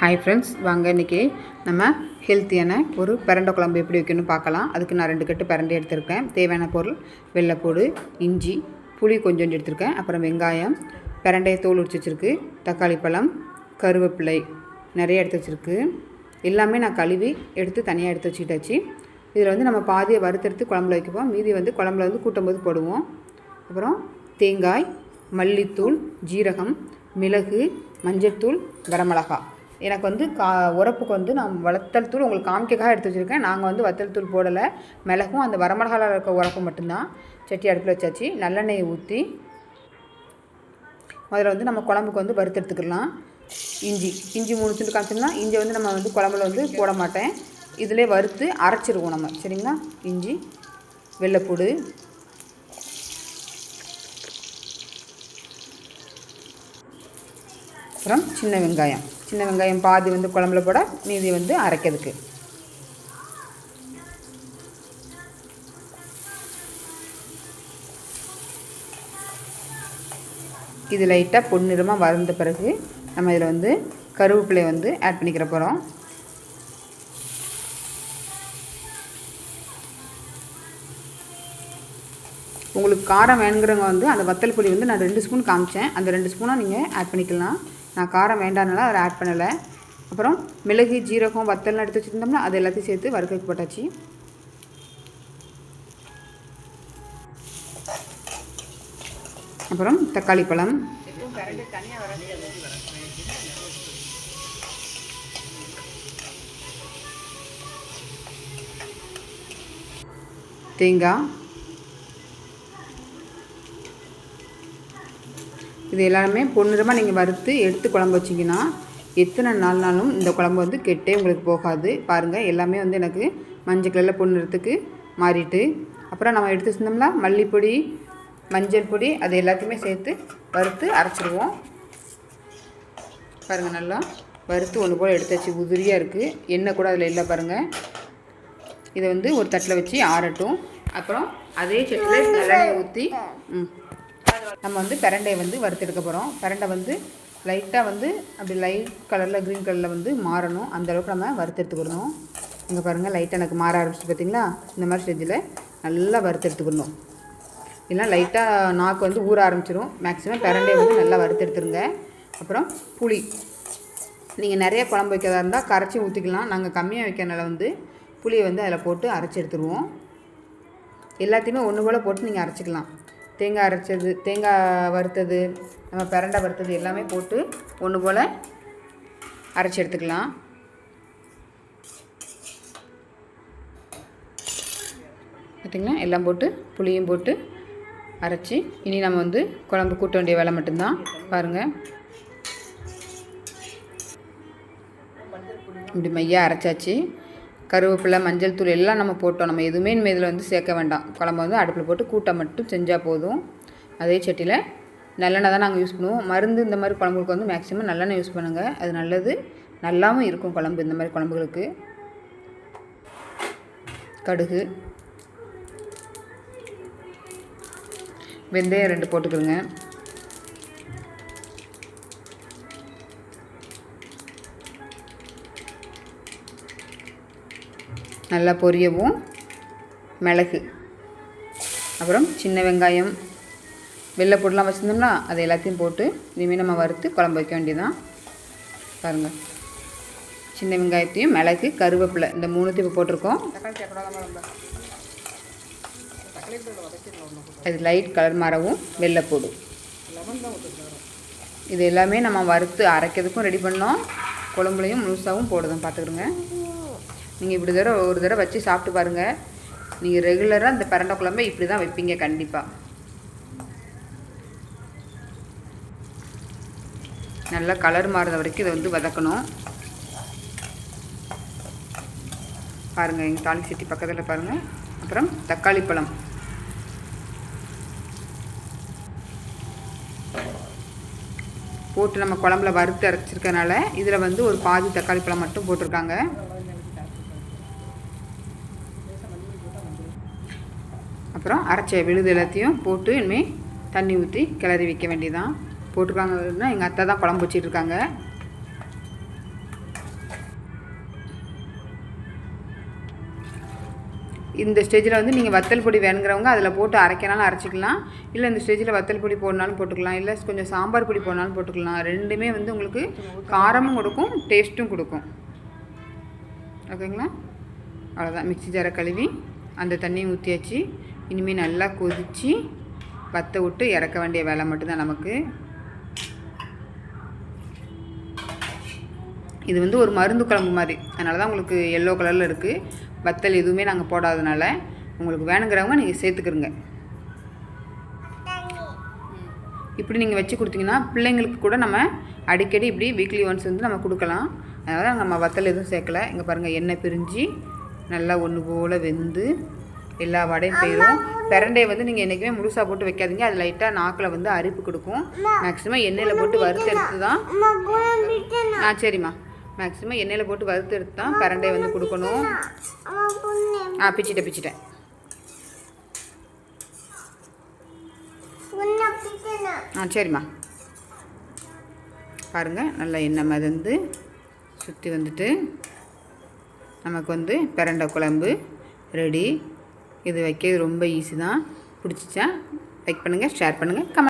Hi friends, வாங்க இன்றைக்கி நம்ம ஹெல்த்தியான ஒரு பிரண்டை குழம்பு எப்படி வைக்கணும்னு பார்க்கலாம். அதுக்கு நான் 2 கட்டு பிரண்டை எடுத்திருக்கேன். தேவையான பொருள் வெள்ளைப்பூடு, இஞ்சி, புளி கொஞ்சோண்டு எடுத்திருக்கேன். அப்புறம் வெங்காயம், பிரண்டையை தோல் உரிச்சு வச்சுருக்கு, தக்காளி பழம், கருவேப்பிலை நிறைய எடுத்து வச்சுருக்கு. எல்லாமே நான் கழுவி எடுத்து தனியாக எடுத்து வச்சுக்கிட்டாச்சு. இதில் வந்து நம்ம பாதியை வறுத்தெடுத்து குழம்புல வைக்குவோம், மீதி வந்து குழம்புல வந்து கூட்டும்போது போடுவோம். அப்புறம் தேங்காய், மல்லித்தூள், ஜீரகம், மிளகு, மஞ்சள்தூள், வரமிளகாய். எனக்கு வந்து உரப்புக்கு வந்து நான் வத்தல் தூள் உங்களுக்கு காமிக்கக்காக எடுத்து வச்சுருக்கேன். நாங்கள் வந்து வத்தல் தூள் போடலை, மிளகும் அந்த வரமிளகாவில் இருக்க உரப்பு மட்டும்தான். சட்டி அடுப்பில் வச்சாச்சு. நல்லெண்ணெயை ஊற்றி அதில் வந்து நம்ம குழம்புக்கு வந்து வறுத்து எடுத்துக்கலாம். இஞ்சி 3 துண்டு காமிச்சோம்னா, இஞ்சி வந்து நம்ம வந்து குழம்புல வந்து போட மாட்டேன், இதிலே வறுத்து அரைச்சிருவோம் நம்ம. சரிங்களா? இஞ்சி, வெள்ளைப்பூடு, அப்புறம் சின்ன வெங்காயம் பாதி வந்து குழம்புல போட, மீதி வந்து அரைக்கிறதுக்கு. இது லைட்டாக பொன்னிறமாக வறந்த பிறகு நம்ம இதில் வந்து கருவேப்பிலை வந்து ஆட் பண்ணிக்கிற போகிறோம். உங்களுக்கு காரம் வேணுங்கிறவங்க வந்து அந்த வத்தல் பொடி வந்து நான் 2 ஸ்பூன் காமிச்சேன், அந்த 2 ஸ்பூனாக நீங்கள் ஆட் பண்ணிக்கலாம். நான் காரம் வேண்டானால அதை ஆட் பண்ணலை. அப்புறம் மிளகு, ஜீரகம், வத்தல்லாம் எடுத்து வச்சுருந்தோம்னா அது எல்லாத்தையும் சேர்த்து வறுக்க போட்டாச்சு. அப்புறம் தக்காளி பழம், தேங்காய், இது எல்லாமே பொன்னிறமாக நீங்கள் வறுத்து எடுத்து குழம்பு வச்சிங்கன்னா எத்தனை நாள்னாலும் இந்த குழம்பு வந்து கெட்டே உங்களுக்கு போகாது. பாருங்கள், எல்லாமே வந்து எனக்கு மஞ்சள் கலரில் பொன்னிறத்துக்கு மாறிட்டு. அப்புறம் நம்ம எடுத்து வச்சிருந்தோம்னா மல்லிப்பொடி, மஞ்சள் பொடி, அது எல்லாத்தையுமே சேர்த்து வறுத்து அரைச்சிடுவோம். பாருங்கள், நல்லா வறுத்து ஒன்று போல் எடுத்தாச்சு. உதிரியாக இருக்குது, எண்ணெய் கூட அதில் இல்லை. பாருங்கள், இதை வந்து ஒரு தட்டில் வச்சு ஆறட்டும். அப்புறம் அதே சட்டியில் நல்லெண்ணெய் ஊற்றி நம்ம வந்து பிரண்டையை வந்து வறுத்தெடுக்க போகிறோம். பிரண்டை வந்து லைட்டாக வந்து அப்படி லைட் கலரில் க்ரீன் கலரில் வந்து மாறணும், அந்தளவுக்கு நம்ம வறுத்தெடுத்துக்கணும். இங்கே பாருங்கள், லைட்டாக எனக்கு மாற ஆரம்பிச்சு பார்த்திங்களா? இந்த மாதிரி ஸ்டேஜில் நல்லா வறுத்தெடுத்துக்கணும். இல்லைனா லைட்டாக நாக்கு வந்து ஊற ஆரம்பிச்சிடும். மேக்ஸிமம் பிரண்டையை வந்து நல்லா வறுத்தெடுத்துருங்க. அப்புறம் புளி, நீங்கள் நிறைய குழம்பு வைக்கிறதா இருந்தால் கரைச்சி ஊற்றிக்கலாம். நாங்கள் கம்மியாக வைக்கிறனால வந்து புளியை வந்து அதில் போட்டு அரைச்சி எடுத்துருவோம். எல்லாத்தையுமே ஒன்று போல் போட்டு நீங்கள் அரைச்சிக்கலாம். தேங்காய் அரைச்சது, தேங்காய் வறுத்தது, நம்ம பிரண்டை வறுத்தது எல்லாமே போட்டு ஒன்று போல் அரைச்சி எடுத்துக்கலாம். பார்த்திங்களா? எல்லாம் போட்டு புளியும் போட்டு அரைச்சி இனி நம்ம வந்து குழம்பு கூட்ட வேண்டிய வேலை மட்டும்தான். பாருங்கள், இப்படி மையாக அரைச்சாச்சு. கருவேப்பிலை, மஞ்சள் தூள் எல்லாம் நம்ம போட்டோம். நம்ம எதுவுமே இனிமேல் இதில் வந்து சேர்க்க வேண்டாம். குழம்பு வந்து அடுப்பில் போட்டு கூட்ட மட்டும் செஞ்சால் போதும். அதே சட்டியில் நல்லெண்ணெய் தான் நாங்கள் யூஸ் பண்ணுவோம். மருந்து இந்த மாதிரி குழம்புக்கு வந்து மேக்ஸிமம் நல்லெண்ணெய் யூஸ் பண்ணுங்கள், அது நல்லது. நல்லாவும் இருக்கும் குழம்பு இந்த மாதிரி குழம்புகளுக்கு. கடுகு, வெந்தயம் 2 போட்டுக்கிறோங்க. நல்லா பொரியவும் மிளகு, அப்புறம் சின்ன வெங்காயம், வெள்ளைப்பூடெலாம் வச்சுருந்தோம்னா அது எல்லாத்தையும் போட்டு இனிமேல் நம்ம வறுத்து குழம்பு வைக்க வேண்டியதான். பாருங்கள், சின்ன வெங்காயத்தையும் மிளகு, கருவேப்பிலை இந்த 3த்தையும் இப்போ போட்டிருக்கோம். அது லைட் கலர் மாறவும் வெள்ளைப்பூடு, இது எல்லாமே நம்ம வறுத்து அரைக்கிறதுக்கும் ரெடி பண்ணோம், குழம்புலையும் முழுசாகவும் போடுதும். பார்த்துக்கிடுங்க. நீங்கள் இப்படி ஒரு தடவை வச்சு சாப்பிட்டு பாருங்கள். நீங்கள் ரெகுலராக இந்த பிரண்டை குழம்பை இப்படி தான் வைப்பீங்க கண்டிப்பாக. நல்லா கலர் மாறுற வரைக்கும் இதை வந்து வதக்கணும். பாருங்கள், எங்கள் தாலி சட்டி பக்கத்தில் பாருங்கள். அப்புறம் தக்காளி பழம், போட்டு நம்ம குழம்புல வறுத்து அரைச்சிருக்கனால இதில் வந்து ஒரு பாதி தக்காளி பழம் மட்டும் போட்டிருக்காங்க. அப்புறம் அரைச்ச விழுது எல்லாத்தையும் போட்டு இனிமேல் தண்ணி ஊற்றி கிளறி வைக்க வேண்டியதான். போட்டிருக்காங்கன்னா எங்கள் அத்தை தான் குழம்பு வச்சிட்ருக்காங்க. இந்த ஸ்டேஜில் வந்து நீங்கள் வத்தல் பொடி வேணுங்கிறவங்க அதில் போட்டு அரைக்கனாலும் அரைச்சிக்கலாம். இல்லை இந்த ஸ்டேஜில் வத்தல் பொடி போடனாலும் போட்டுக்கலாம். இல்லை கொஞ்சம் சாம்பார் பொடி போடனாலும் போட்டுக்கலாம். ரெண்டுமே வந்து உங்களுக்கு காரமும் கொடுக்கும், டேஸ்ட்டும் கொடுக்கும். ஓகேங்களா? அவ்வளோதான். மிக்ஸி ஜாரை கழுவி அந்த தண்ணியை ஊற்றியாச்சு. இனிமேல் நல்லா கொதித்து வற்ற விட்டு இறக்க வேண்டிய வேலை மட்டும்தான் நமக்கு. இது வந்து ஒரு மருந்து குழம்பு மாதிரி, அதனால தான் உங்களுக்கு எல்லோ கலரில் இருக்குது. வத்தல் எதுவுமே நாங்கள் போடாதனால உங்களுக்கு வேணுங்கிறவங்க நீங்கள் சேர்த்துக்கிறங்க. இப்படி நீங்கள் வச்சு கொடுத்தீங்கன்னா பிள்ளைங்களுக்கு கூட நம்ம அடிக்கடி இப்படி வீக்லி ஒன்ஸ் வந்து நம்ம கொடுக்கலாம். அதனால் நம்ம வத்தல் எதுவும் சேர்க்கலை. இங்கே பாருங்கள், எண்ணெய் பிரிஞ்சு நல்லா ஒன்று போல் வெந்து எல்லா வடையும் போயிடும். பிரண்டையை வந்து நீங்கள் என்றைக்குமே முழுசாக போட்டு வைக்காதீங்க. அது லைட்டாக நாக்கில் வந்து அரிப்பு கொடுக்கும். மேக்ஸிமம் எண்ணெயில் போட்டு வறுத்து எடுத்து தான் சரிம்மா, மேக்ஸிமம் எண்ணெயில் போட்டு வறுத்து எடுத்து தான் பிரண்டையை வந்து கொடுக்கணும். பிச்சிட்டேன். சரிம்மா. பாருங்கள், நல்லா எண்ணெய் மிதந்து சுற்றி வந்துட்டு நமக்கு வந்து பிரண்டை குழம்பு ரெடி. இது வைக்கிறது ரொம்ப ஈஸி தான். பிடிச்சிச்சா லைக் பண்ணுங்கள், ஷேர் பண்ணுங்கள், கமெண்ட்